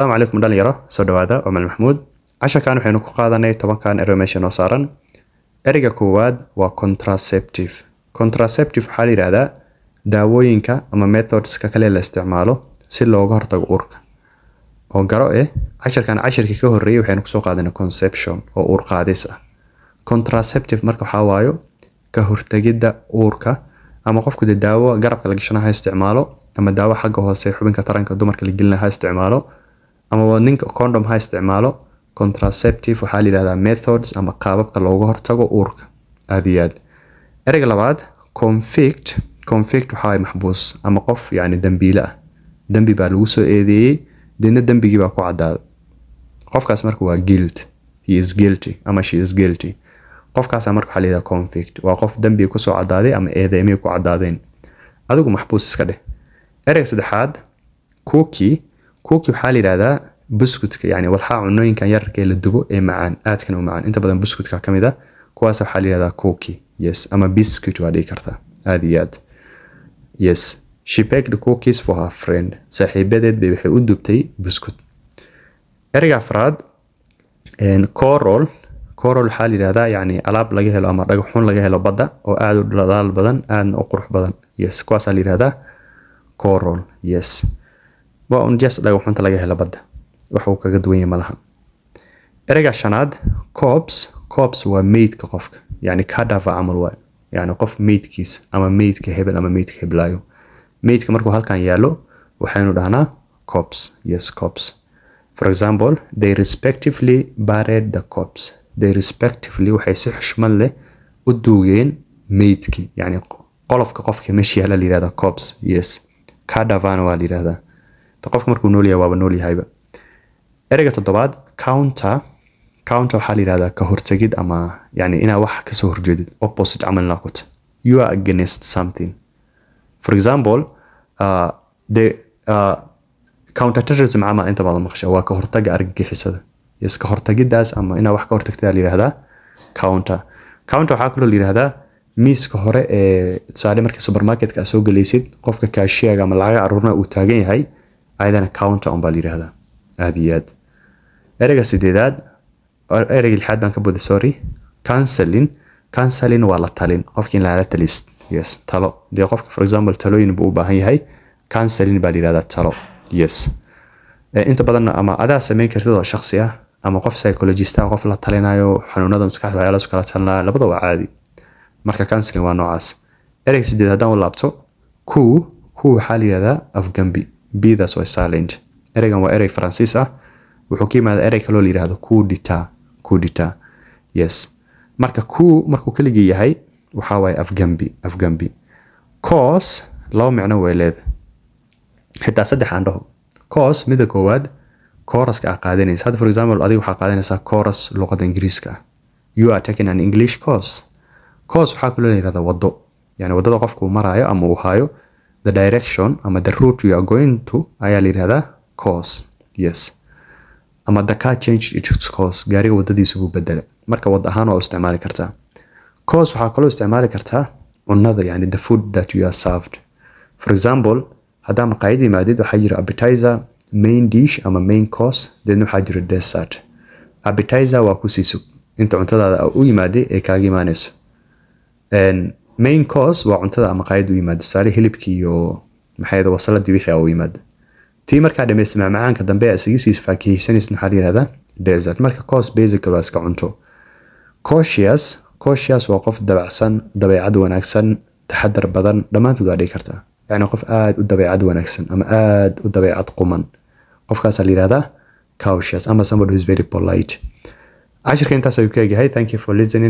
السلام عليكم dhalinyaro soo dhawaada Omar Maxmuud casharkan waxaynu ku qaadanay 10kan erey meesha noo saaran ereyga koowaad waa contraceptive waxa la yiraahdaa daawooyinka ama methodska kale la isticmaalo si looga hortago uurka oo garo casharkii ka horeeyay waxaynu ku soo qaadanay conception oo uur qaadis ah contraceptive marka waxa waayo ka hortagida uurka ama qofku daawo garabka la gashanayo isticmaalo ama daawo xagga hoose xubinka taranka dumarka la gelinayo isticmaalo ama ninka condom ha isticmaalo contraceptive waxa la yiraahdaa methods ama qaababka looga hortago uurka aadiyad ereyga labaad convict waxa ay maxbuus ama qof yaani dambiile ah dambi baa lagu soo eedeeyay deena dambigii baa ku cadaaday qofkaas marka waa he is guilty ama she is guilty qofkaas marka waxa la yiraahdaa convict waa qof dambi ku soo cadaaday ama eedeymay ku cadaadeen adigu maxbuus iska dheh ereyga saddexaad cookie waxa la yiraahdaa biscuitka yani walxa cunooyinkan yararka la dubo ee macaan aadkan u macaan inta badan biscuitka kamida kuwaas waxa la yiraahdaa cookie yes ama biscuit waa dhigi kartaa aadiyad yes she baked cookies for her friend saaxiibadeed bay waxay u dubtay biscuit ereyga afraad coral waxa la yiraahdaa yani alaab laga helo ama dhagaxun laga helo badda oo aad u dhalaal badan aad u qurux badan yes kuwaas la yiraahdaa coral yes waa un just dhagaxunta laga helo badda waxa uu kaga duwan yahay malaha ereyga shanaad corpse waa maidka qofka yani cadaver amal waa yani qof maidkiis ama maidka hebel ama maidka heblaayo maidka markuu halkan yaalo waxaynu dhahnaa corpse yes corpse for example they respectively buried the corpse they respectively waxay si xushmad leh u duugeen maidki yani qolofka qofka meesha yaala la yiraahdaa corpse yes cadaver waa la yiraahdaa qofka markuu nool yahay waaba nool yahayba ereyga toddobaad counter waxa la yiraahdaa ka hortagid ama yani ina wax ka soo horjeedid opposite amal noqot you are against something for example the counter terrorism amal inta badan maqsha waa ka hortaga argagixisada yes ka hortagidaas ama ina wax ka hortagtaa la yiraahdaa counter waxa kale la yiraahdaa miiska hore ee tusaale markii supermarketka soo galaysid qofka cashier ama lacag arurna uu taagan yahay ayadana counter on baa la yiraahdaa aadiyad ereyga sideedaad ereyga lixaad baan ka boday sorry counseling waa la talin qofkii la talist yes talo de qofka for example talooyin buu u baahan yahay counseling baa la yiraahdaa talo yes inta badan ama adaa sameyn kartid oo shakhsi ah ama qof psychologist ah qof la talinayo xanuunada maskaxda ayaa la isku kala talnaa labada waa caadi marka counseling waa noocaas ereyga sideedaad hadaan u laabto ku waxa la yiraahdaa afgambi bidas waa silent ereygan waa erey Faransiis ah wuxuu ka yimaadaa erey kale oo la yiraahdo coup d'etat yes markuu kaliya yahay waxa way afgambi cause loo macno way leedahay xitaa saddex aan dhaho cause mida koowaad chorus ka qaadanaysa hada for example adiga waxa qaadanaysa chorus luqada Ingiriiska you are taking an English course waxa kale la yiraahdaa wado yani wadada qofku maraayo ama uu haayo the direction ama the route you are going to ayaa la yiraahdaa course yes ama the car changed its course gaariga wadadiisa uu bedelay marka wad ahaan oo isticmaali kartaa course waxa kale oo isticmaali kartaa cunada yani the food that you are served for example hadaa maqaayad yimaadid waxa jira appetizer main dish ama main course then waxa jira dessert appetizer waa ku siiso inta cuntadaada u yimaade ee kaaga imaanayso main course waa cuntada ama qaayad u yimaado saari hilibkii iyo maxay wasaladii wixii oo yimaado tii marka dhameystima macaanka dambe asigiis faakihaysanaysa waxa la yiraahdaa dessert marka course basic waa iska cunto cautious waa qof dabacsan dabeecad wanaagsan taxadar badan dhamaantood waa dhigi kartaa yani qof aad u dabeecad wanaagsan ama aad u dabeecad quman qofkaas la yiraahdaa cautious ama somebody who is very polite ashirka intaas ayuu ka yahay thank you for listening